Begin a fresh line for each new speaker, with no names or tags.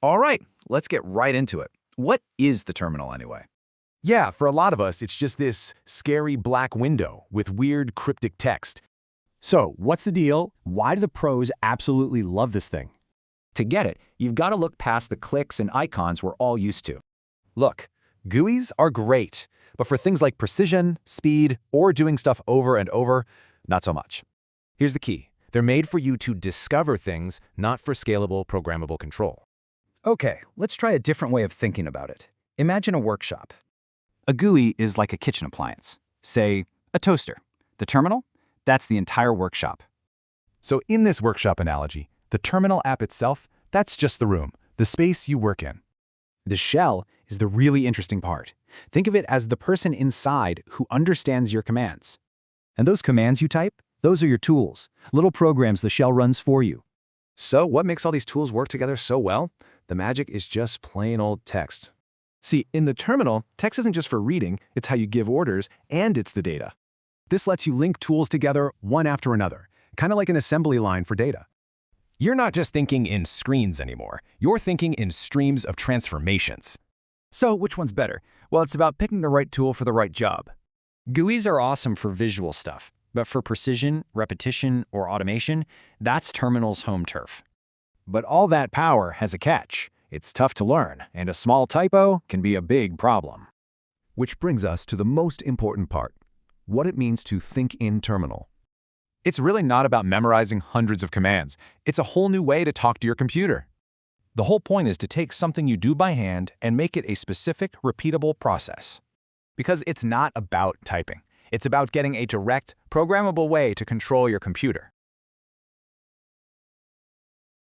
All right, let's get right into it. What is the terminal anyway?
Yeah, for a lot of us, it's just this scary black window with weird cryptic text. So, what's the deal? Why do the pros absolutely love this thing?
To get it, you've got to look past the clicks and icons we're all used to.
Look, GUIs are great, but for things like precision, speed, or doing stuff over and over, not so much. Here's the key. They're made for you to discover things, not for scalable, programmable control.
Okay, let's try a different way of thinking about it. Imagine a workshop. A GUI is like a kitchen appliance. Say, a toaster. The terminal? That's the entire workshop.
So in this workshop analogy, the terminal app itself, that's just the room, the space you work in.
The shell is the really interesting part. Think of it as the person inside who understands your commands.
And those commands you type, those are your tools, little programs the shell runs for you.
So what makes all these tools work together so well? The magic is just plain old text.
See, in the terminal, text isn't just for reading, it's how you give orders, and it's the data. This lets you link tools together one after another, kind of like an assembly line for data. You're not just thinking in screens anymore, you're thinking in streams of transformations.
So which one's better? Well, it's about picking the right tool for the right job.
GUIs are awesome for visual stuff, but for precision, repetition, or automation, that's Terminal's home turf.
But all that power has a catch. It's tough to learn, and a small typo can be a big problem.
Which brings us to the most important part, what it means to think in terminal. It's really not about memorizing hundreds of commands. It's a whole new way to talk to your computer. The whole point is to take something you do by hand and make it a specific, repeatable process.
Because it's not about typing. It's about getting a direct, programmable way to control your computer.